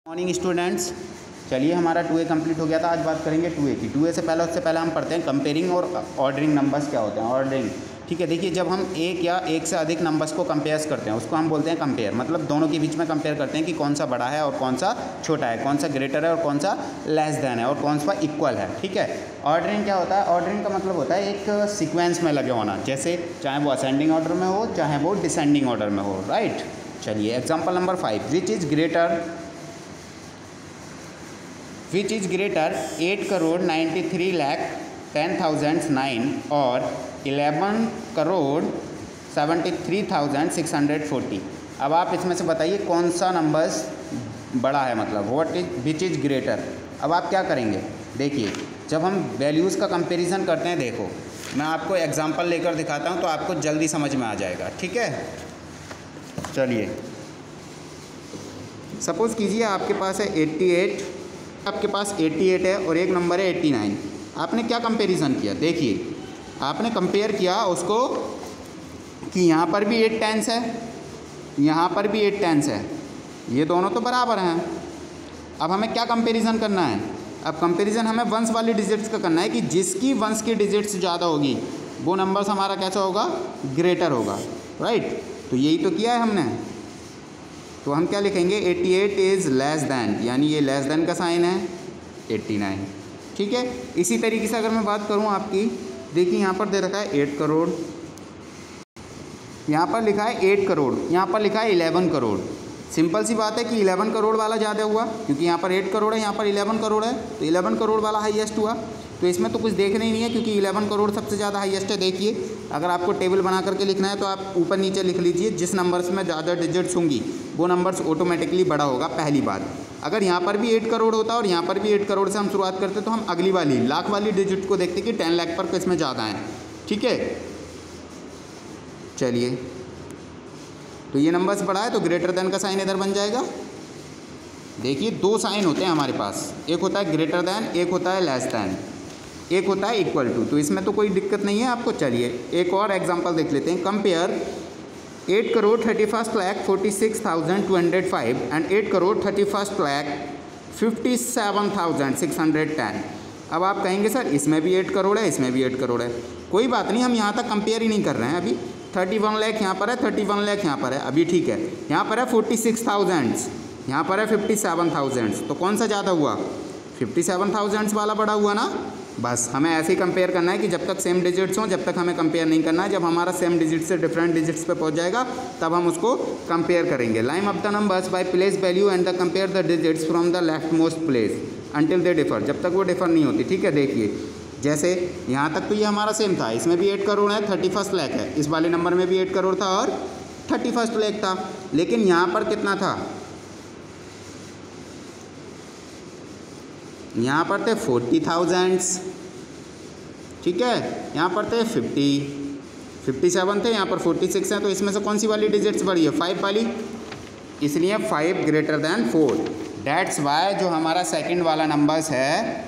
Morning students, चलिए हमारा 2A complete हो गया था। आज बात करेंगे 2A की। 2A से पहले उससे पहले हम पढ़ते हैं कंपेयरिंग और ऑर्डरिंग नंबर्स क्या होते हैं। ऑर्डरिंग, ठीक है। देखिए, जब हम एक या एक से अधिक नंबर्स को कंपेयर करते हैं उसको हम बोलते हैं कंपेयर। मतलब दोनों के बीच में कंपेयर करते हैं कि कौन सा बड़ा है और कौन सा छोटा है, कौन सा ग्रेटर है और कौन सा लेस देन है और कौन सा इक्वल है, ठीक है। ऑर्डरिंग क्या होता है? ऑर्डरिंग का मतलब होता है एक सीक्वेंस में लगे होना, जैसे चाहे वो असेंडिंग ऑर्डर में हो चाहे वो डिसेंडिंग ऑर्डर में हो, राइट। चलिए example number 5, which is greater 8,93,10,009 और 11,73,640। अब आप इसमें से बताइए कौन सा नंबर्स बड़ा है, मतलब विच इज़ ग्रेटर। अब आप क्या करेंगे? देखिए, जब हम वैल्यूज़ का कंपैरिजन करते हैं, देखो मैं आपको एग्जांपल लेकर दिखाता हूं तो आपको जल्दी समझ में आ जाएगा, ठीक है। चलिए सपोज़ कीजिए आपके पास है 88, आपके पास 88 है और एक नंबर है 89। आपने क्या कंपैरिजन किया? देखिए, आपने कंपेयर किया उसको कि यहाँ पर भी 8 टेंस है, यहाँ पर भी 8 टेंस है, ये दोनों तो बराबर हैं। अब हमें क्या कंपैरिजन करना है? अब कंपैरिजन हमें वंस वाली डिजिट्स का करना है कि जिसकी वंस की डिजिट्स ज़्यादा होगी वो नंबर्स हमारा कैसा होगा? ग्रेटर होगा, राइट। तो यही तो किया है हमने। तो हम क्या लिखेंगे? 88 इज़ लेस दैन, यानी ये लेस दैन का साइन है 89, ठीक है। इसी तरीके से अगर मैं बात करूँ आपकी, देखिए यहाँ पर दे रखा है 8 करोड़, यहाँ पर लिखा है 8 करोड़, यहाँ पर लिखा है 11 करोड़। सिंपल सी बात है कि 11 करोड़ वाला ज़्यादा हुआ, क्योंकि यहाँ पर 8 करोड़ है, यहाँ पर 11 करोड़ है, तो 11 करोड़ वाला हाईएस्ट हुआ। तो इसमें तो कुछ देखना ही नहीं है, क्योंकि 11 करोड़ सबसे ज़्यादा हाईएस्ट है। देखिए, अगर आपको टेबल बना करके लिखना है तो आप ऊपर नीचे लिख लीजिए, जिस नंबर्स में ज़्यादा डिजिट्स होंगी वो नंबर्स ऑटोमेटिकली बड़ा होगा, पहली बात। अगर यहाँ पर भी 8 करोड़ होता और यहाँ पर भी 8 करोड़ से हम शुरुआत करते तो हम अगली वाली लाख वाली डिजिट को देखते कि 10 लाख पर किसमें ज़्यादा है, ठीक है। चलिए, तो ये नंबर्स बड़ा है तो ग्रेटर देन का साइन इधर बन जाएगा। देखिए, दो साइन होते हैं हमारे पास, एक होता है ग्रेटर देन, एक होता है लेस देन, एक होता है इक्वल टू। तो इसमें तो कोई दिक्कत नहीं है आपको। चलिए एक और एग्जांपल देख लेते हैं। Compare 8,31,46,205 and 8,31,57,610। अब आप कहेंगे सर इसमें भी 8 करोड़ है, इसमें भी 8 करोड़ है। कोई बात नहीं, हम यहाँ तक कंपेयर ही नहीं कर रहे हैं अभी। 31 लाख यहाँ पर है, 31 लाख यहाँ पर है, अभी ठीक है। यहाँ पर है 46,000, यहाँ पर है 57,000, तो कौन सा ज़्यादा हुआ? 57,000 वाला बड़ा हुआ ना। बस हमें ऐसे ही कंपेयर करना है कि जब तक सेम डिजिट्स हों जब तक हमें कंपेयर नहीं करना है। जब हमारा सेम डिजिट से डिफरेंट डिजिट्स पे पहुंच जाएगा तब हम उसको कंपेयर करेंगे। Line up the numbers by place value and the compare the digits from the left most place until they differ, जब तक वो डिफर नहीं होती, ठीक है। देखिए, जैसे यहाँ तक तो ये हमारा सेम था, इसमें भी 8 करोड़ है, 31 लाख है, इस वाले नंबर में भी 8 करोड़ था और 31 लाख था। लेकिन यहाँ पर कितना था? यहाँ पर थे 40,000, ठीक है। यहाँ पर थे 57 थे, यहाँ पर 46 हैं। तो इसमें से कौन सी वाली डिजिट्स बड़ी है? 5 वाली, इसलिए 5 ग्रेटर दैन 4। डैट्स वाई जो हमारा सेकंड वाला नंबर्स है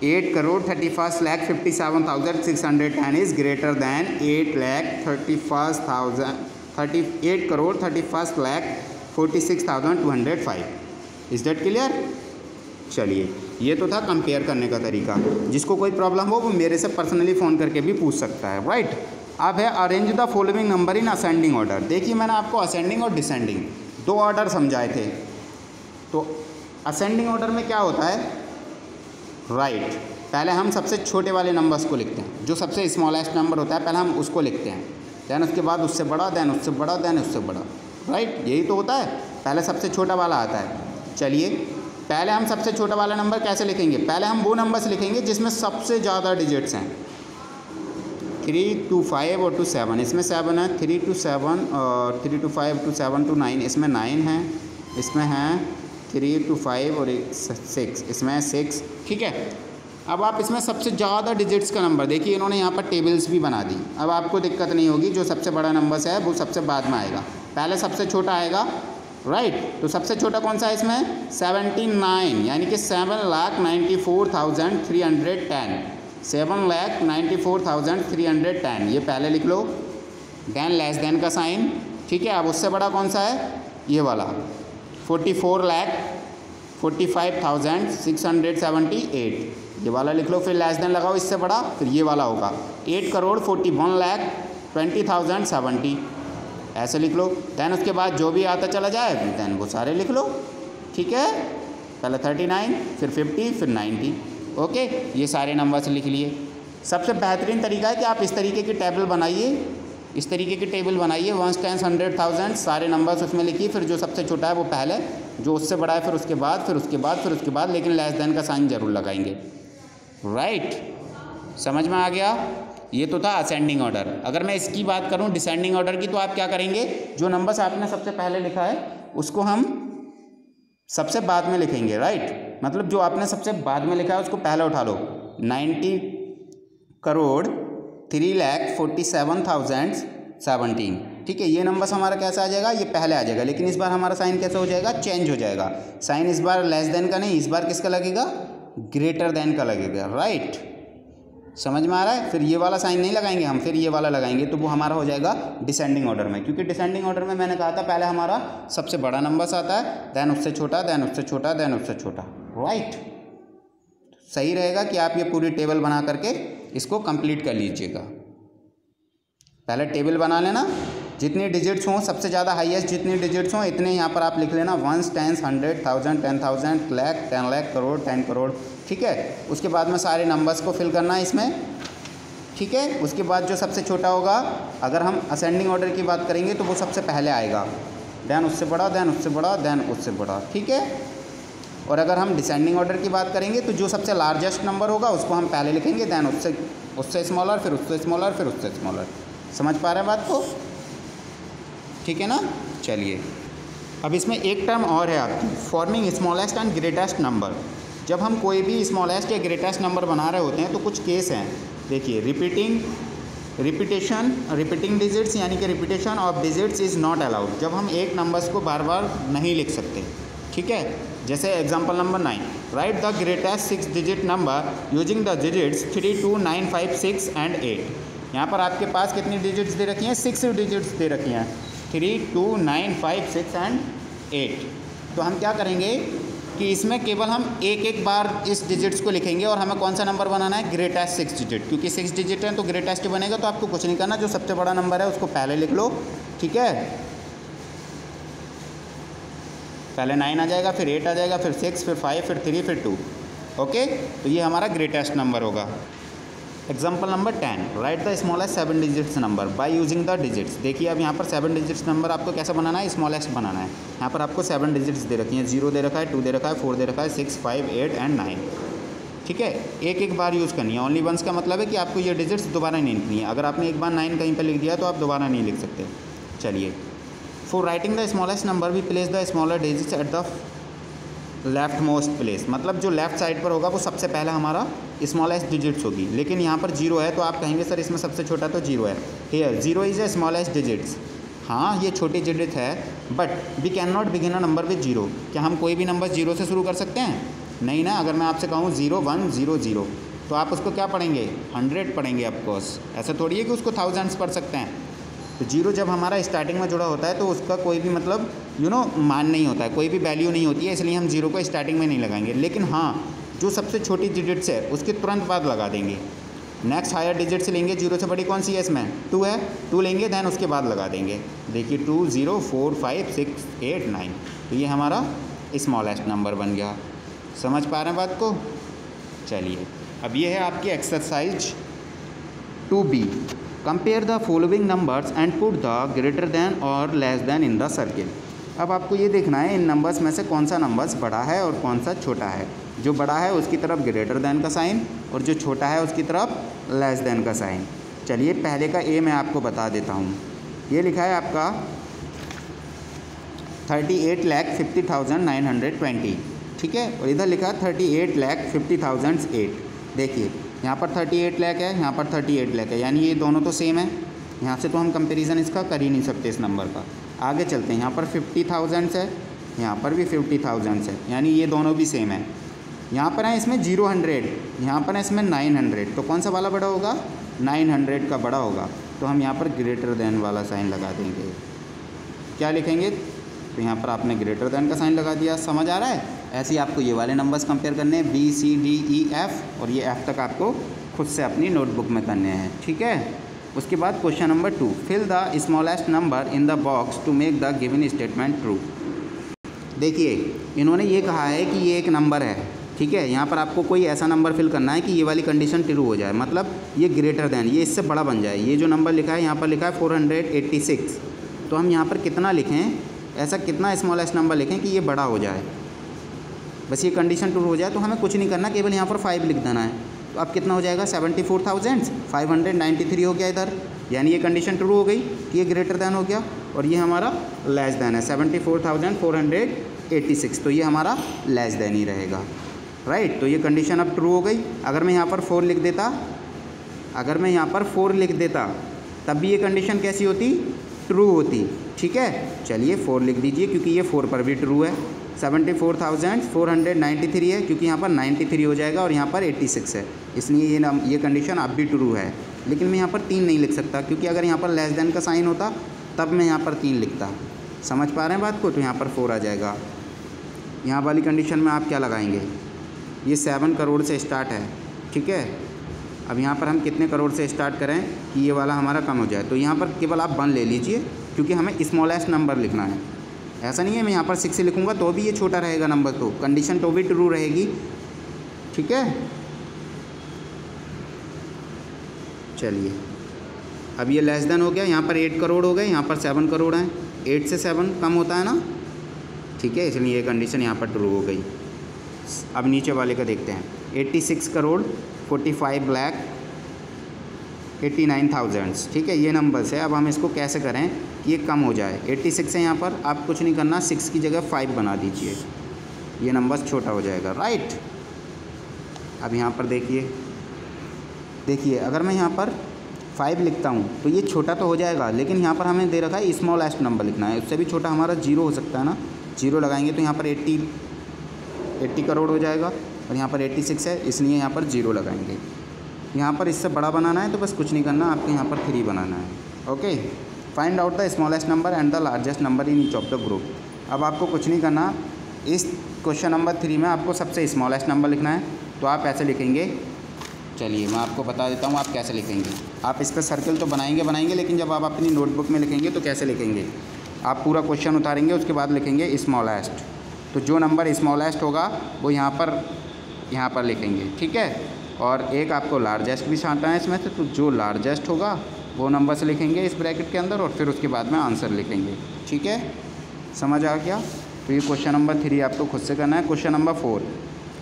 8,31,57,610 is greater than 8,31,46,205। Is that clear? चलिए, ये तो था कंपेयर करने का तरीका। जिसको कोई प्रॉब्लम हो वो मेरे से पर्सनली फ़ोन करके भी पूछ सकता है, राइट। अब है arrange the following number in ascending order. देखिए, मैंने आपको असेंडिंग और डिसेंडिंग दो ऑर्डर समझाए थे। तो असेंडिंग ऑर्डर में क्या होता है? राइट, पहले हम सबसे छोटे वाले नंबर्स को लिखते हैं, जो सबसे स्मॉलेस्ट नंबर होता है पहले हम उसको लिखते हैं, दैन उसके बाद उससे बड़ा, दैन उससे बड़ा, दैन उससे बड़ा, राइट। यही तो होता है, पहले सबसे छोटा वाला आता है। चलिए, पहले हम सबसे छोटा वाला नंबर कैसे लिखेंगे? पहले हम वो नंबर्स लिखेंगे जिसमें सबसे ज़्यादा डिजिट्स हैं, 3 to 5 और to 7। इसमें 7 है, 3 to 7 और 3 to 5 to 7 to 9, इसमें 9 है, इसमें है 3 to 5 और 6, इसमें 6, ठीक है। अब आप इसमें सबसे ज़्यादा डिजिट्स का नंबर देखिए, इन्होंने यहाँ पर टेबल्स भी बना दी। अब आपको दिक्कत नहीं होगी, जो सबसे बड़ा नंबर है वो सबसे बाद में आएगा, पहले सबसे छोटा आएगा, राइट। तो सबसे छोटा कौन सा है इसमें? 79, यानी कि 7,94,310, 7,94,310, ये पहले लिख लो। देन लेस देन का साइन, ठीक है। अब उससे बड़ा कौन सा है? ये वाला 44 लाख 45,678, ये वाला लिख लो, फिर लेस देन लगाओ इससे बड़ा, फिर ये वाला होगा 8,41,20,70, ऐसे लिख लो। दैन उसके बाद जो भी आता चला जाए दैन वो सारे लिख लो, ठीक है। पहले 39, फिर 50, फिर 90, ओके। ये सारे नंबर्स लिख लिए। सबसे बेहतरीन तरीका है कि आप इस तरीके की टेबल बनाइए, इस तरीके की टेबल बनाइए, 1 10 100 1000 सारे नंबर्स उसमें लिखिए, फिर जो सबसे छोटा है वो पहले, जो उससे बड़ा है फिर उसके बाद, फिर उसके बाद, फिर उसके बाद, लेकिन लेस देन का साइन जरूर लगाएंगे, राइट। समझ में आ गया? ये तो था असेंडिंग ऑर्डर। अगर मैं इसकी बात करूं डिसेंडिंग ऑर्डर की, तो आप क्या करेंगे, जो नंबर्स आपने सबसे पहले लिखा है उसको हम सबसे बाद में लिखेंगे, राइट। मतलब जो आपने सबसे बाद में लिखा है उसको पहले उठा लो। 90,03,47,017, ठीक है। ये नंबर्स हमारा कैसा आ जाएगा, ये पहले आ जाएगा, लेकिन इस बार हमारा साइन कैसा हो जाएगा, चेंज हो जाएगा। साइन इस बार लेस देन का नहीं, इस बार किसका लगेगा, ग्रेटर देन का लगेगा, राइट। समझ में आ रहा है? फिर ये वाला साइन नहीं लगाएंगे हम, फिर ये वाला लगाएंगे, तो वो हमारा हो जाएगा डिसेंडिंग ऑर्डर में, क्योंकि डिसेंडिंग ऑर्डर में मैंने कहा था पहले हमारा सबसे बड़ा नंबर आता है, देन उससे छोटा, देन उससे छोटा, देन उससे छोटा, राइट। सही रहेगा कि आप ये पूरी टेबल बना करके इसको कंप्लीट कर लीजिएगा। पहले टेबल बना लेना, जितनी डिजिट्स हों, सबसे ज़्यादा हाईएस्ट जितनी डिजिट्स हों इतने यहाँ पर आप लिख लेना, 1 10 100 1000 10,000 लाख 10 लाख करोड़ 10 करोड़, ठीक है। उसके बाद में सारे नंबर्स को फिल करना है इसमें, ठीक है। उसके बाद जो सबसे छोटा होगा, अगर हम असेंडिंग ऑर्डर की बात करेंगे तो वो सबसे पहले आएगा, देन उससे बड़ा, देन उससे बड़ा, देन उससे बड़ा, ठीक है। और अगर हम डिसेंडिंग ऑर्डर की बात करेंगे तो जो सबसे लार्जेस्ट नंबर होगा उसको हम पहले लिखेंगे, देन उससे स्मॉलर, फिर उससे स्मॉलर, फिर उससे स्मॉलर। समझ पा रहे हैं बात को? ठीक है ना। चलिए, अब इसमें एक टर्म और है आपकी, forming smallest and greatest number. जब हम कोई भी स्मॉलेस्ट या ग्रेटेस्ट नंबर बना रहे होते हैं तो कुछ केस हैं, देखिए। रिपीटिंग डिजिट्स, यानी कि repetition of digits is not allowed. जब हम एक नंबर्स को बार बार नहीं लिख सकते, ठीक है। जैसे example number 9, right the greatest 6 digit number using the digits 3 2 9 5 6 and 8। यहाँ पर आपके पास कितनी डिजिट्स दे रखी हैं, 6 डिजिट्स दे रखी हैं, 3 2 9 5 6 एंड 8। तो हम क्या करेंगे कि इसमें केवल हम एक बार इस डिजिट्स को लिखेंगे, और हमें कौन सा नंबर बनाना है, ग्रेटेस्ट 6 डिजिट, क्योंकि 6 डिजिट है तो ग्रेटेस्ट बनेगा। तो आपको कुछ नहीं करना, जो सबसे बड़ा नंबर है उसको पहले लिख लो, ठीक है। पहले 9 आ जाएगा, फिर 8 आ जाएगा, फिर 6, फिर 5, फिर 3, फिर 2, ओके। तो ये हमारा ग्रेटेस्ट नंबर होगा। Example number 10, right the smallest 7 digits number by using the digits. देखिए अब यहाँ पर 7 डिजिट्स नंबर आपको कैसा बनाना है, स्मॉलेस्ट बनाना है। यहाँ पर आपको 7 डिजिट्स दे रखी हैं, 0 दे रखा है, 2 दे रखा है, 4 दे रखा है, 6 5 8 एंड 9, ठीक है। एक बार यूज़ करनी है, ओनली वंस का मतलब है कि आपको ये डिजिट्स दोबारा नहीं लिखनी है। अगर आपने एक बार 9 कहीं पर लिख दिया तो आप दोबारा नहीं लिख सकते। चलिए, for writing the smallest number we place the smaller digits at the left most place. मतलब जो लेफ्ट साइड पर होगा वो सबसे पहले हमारा स्मॉलेस्ट डिजिट्स होगी। लेकिन यहाँ पर 0 है तो आप कहेंगे सर इसमें सबसे छोटा तो 0 है। Here 0 is a smallest digits. हाँ, ये छोटी डिजिट है, but we can not begin a number with 0। क्या हम कोई भी नंबर 0 से शुरू कर सकते हैं? नहीं ना। अगर मैं आपसे कहूँ 0 1 0 0 तो आप उसको क्या पढ़ेंगे, 100 पढ़ेंगे ऑफकोर्स। ऐसा थोड़ी है कि उसको थाउजेंड्स पढ़ सकते हैं। तो 0 जब हमारा स्टार्टिंग में जुड़ा होता है तो उसका कोई भी मतलब मान नहीं होता है, कोई भी वैल्यू नहीं होती है, इसलिए हम 0 को स्टार्टिंग में नहीं लगाएंगे। लेकिन हाँ, जो सबसे छोटी डिजिट्स है उसके तुरंत बाद लगा देंगे। नेक्स्ट हायर डिजिट्स लेंगे, 0 से बड़ी कौन सी है इसमें, 2 है, 2 लेंगे, दैन उसके बाद लगा देंगे। देखिए 2 0 4 5 6 8 9, तो ये हमारा स्मॉलेस्ट नंबर बन गया। समझ पा रहे हैं बात को? चलिए, अब ये है आपकी exercise 2B। Compare the following numbers and put the greater than और less than in the circle. अब आपको ये देखना है इन नंबर्स में से कौन सा नंबर्स बड़ा है और कौन सा छोटा है। जो बड़ा है उसकी तरफ ग्रेटर देन का साइन, और जो छोटा है उसकी तरफ लेस देन का साइन। चलिए, पहले का ए मैं आपको बता देता हूँ। ये लिखा है आपका 38,50,920, ठीक है। और इधर लिखा है 38,50,008। देखिए यहाँ पर 38 लाख है, यहाँ पर 38 लाख है, यानी ये दोनों तो सेम है। यहाँ से तो हम कंपैरिजन इसका कर ही नहीं सकते इस नंबर का। आगे चलते हैं, यहाँ पर 50,000 है, यहाँ पर भी 50,000 है, यानी ये दोनों भी सेम है। यहाँ पर है इसमें 0 यहाँ पर है इसमें 900, तो कौन सा वाला बड़ा होगा, 900 का बड़ा होगा। तो हम यहाँ पर ग्रेटर देन वाला साइन लगा देंगे। क्या लिखेंगे, तो यहाँ पर आपने ग्रेटर देन का साइन लगा दिया। समझ आ रहा है? ऐसे ही आपको ये वाले नंबर्स कंपेयर करने हैं, B C D E F, और ये एफ तक आपको खुद से अपनी नोटबुक में करने हैं। ठीक है। उसके बाद question number 2, fill the smallest number in the box to make the given statement true. देखिए इन्होंने ये कहा है कि ये एक नंबर है, ठीक है। यहाँ पर आपको कोई ऐसा नंबर फिल करना है कि ये वाली कंडीशन ट्रू हो जाए, मतलब ये ग्रेटर देन, ये इससे बड़ा बन जाए। ये जो नंबर लिखा है यहाँ पर लिखा है 486, तो हम यहाँ पर कितना लिखें, ऐसा कितना स्मॉलेस्ट नंबर लिखें कि ये बड़ा हो जाए, बस ये कंडीशन ट्रू हो जाए। तो हमें कुछ नहीं करना, केवल यहाँ पर 5 लिख देना है। तो अब कितना हो जाएगा, 74,593 हो गया इधर, यानी ये कंडीशन ट्रू हो गई कि ये ग्रेटर दैन हो गया, और ये हमारा लेस दैन है 74,486, तो ये हमारा लेस दैन ही रहेगा, राइट। तो ये कंडीशन अब ट्रू हो गई। अगर मैं यहाँ पर 4 लिख देता, तब भी ये कंडीशन कैसी होती, ट्रू होती। ठीक है, चलिए 4 लिख दीजिए, क्योंकि ये 4 पर भी ट्रू है। 74,493 है, क्योंकि यहाँ पर 93 हो जाएगा और यहाँ पर 86 है, इसलिए ये कंडीशन अब भी ट्रू है। लेकिन मैं यहाँ पर 3 नहीं लिख सकता, क्योंकि अगर यहाँ पर लेस देन का साइन होता तब मैं यहाँ पर 3 लिखता। समझ पा रहे हैं बात को। तो यहाँ पर 4 आ जाएगा। यहाँ वाली कंडीशन में आप क्या लगाएंगे, ये 7 करोड़ से स्टार्ट है, ठीक है। अब यहाँ पर हम कितने करोड़ से स्टार्ट करें कि ये वाला हमारा कम हो जाए, तो यहाँ पर केवल आप 1 ले लीजिए, क्योंकि हमें स्मॉलेस्ट नंबर लिखना है। ऐसा नहीं है मैं यहाँ पर 6 लिखूँगा तो भी ये छोटा रहेगा नंबर, तो कंडीशन तो भी ट्रू रहेगी। ठीक है, चलिए अब ये लेस देन हो गया, यहाँ पर 8 करोड़ हो गए, यहाँ पर 7 करोड़ हैं, 8 से 7 कम होता है ना, ठीक है, इसलिए ये कंडीशन यहाँ पर ट्रू हो गई। अब नीचे वाले का देखते हैं, 86 करोड़ 45 लाख 89,000, ठीक है, ये नंबर्स है। अब हम इसको कैसे करें कि ये कम हो जाए। 86 है, यहाँ पर आप कुछ नहीं करना, 6 की जगह 5 बना दीजिए, ये नंबर्स छोटा हो जाएगा, राइट। अब यहाँ पर देखिए अगर मैं यहाँ पर 5 लिखता हूँ तो ये छोटा तो हो जाएगा, लेकिन यहाँ पर हमें दे रखा है स्मॉलेस्ट नंबर लिखना है, उससे भी छोटा हमारा 0 हो सकता है ना। 0 लगाएंगे तो यहाँ पर 80 करोड़ हो जाएगा, और यहाँ पर 86 है, इसलिए यहाँ पर 0 लगाएंगे। यहाँ पर इससे बड़ा बनाना है तो बस कुछ नहीं करना, आपको यहाँ पर 3 बनाना है। Okay, find out the smallest number and the largest number in each of the group. अब आपको कुछ नहीं करना, इस क्वेश्चन नंबर 3 में आपको सबसे स्मॉलेस्ट नंबर लिखना है। तो आप ऐसे लिखेंगे, चलिए मैं आपको बता देता हूँ आप कैसे लिखेंगे। आप इस पर सर्कल तो बनाएंगे, लेकिन जब आप अपनी नोटबुक में लिखेंगे तो कैसे लिखेंगे, आप पूरा क्वेश्चन उतारेंगे, उसके बाद लिखेंगे स्मॉलेस्ट। तो जो नंबर स्मॉलेस्ट होगा वो यहाँ पर लिखेंगे, ठीक है। और एक आपको लार्जेस्ट भी छांटना है इसमें से, तो जो लार्जेस्ट होगा वो नंबर से लिखेंगे इस ब्रैकेट के अंदर, और फिर उसके बाद में आंसर लिखेंगे, ठीक है। समझ आ गया। तो ये क्वेश्चन नंबर 3 आपको खुद से करना है। क्वेश्चन नंबर 4,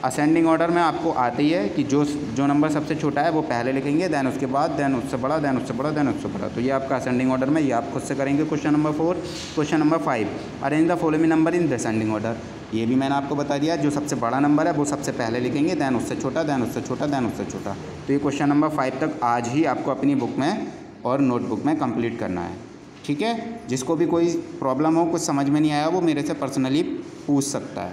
असेंडिंग ऑर्डर में आपको आती है कि जो नंबर सबसे छोटा है वो पहले लिखेंगे, देन उसके बाद, देन उससे बड़ा, देन उससे बड़ा, देन उससे बड़ा। तो ये आपका असेंडिंग ऑर्डर में, ये आप खुद से करेंगे question number 4। Question number 5, arrange the following number in descending order. ये भी मैंने आपको बता दिया, जो सबसे बड़ा नंबर है वो सबसे पहले लिखेंगे, देन उससे छोटा, देन उससे छोटा, देन उससे छोटा। तो ये क्वेश्चन नंबर 5 तक आज ही आपको अपनी बुक में और नोटबुक में कंप्लीट करना है, ठीक है। जिसको भी कोई प्रॉब्लम हो, कुछ समझ में नहीं आया, वो मेरे से पर्सनली पूछ सकता है।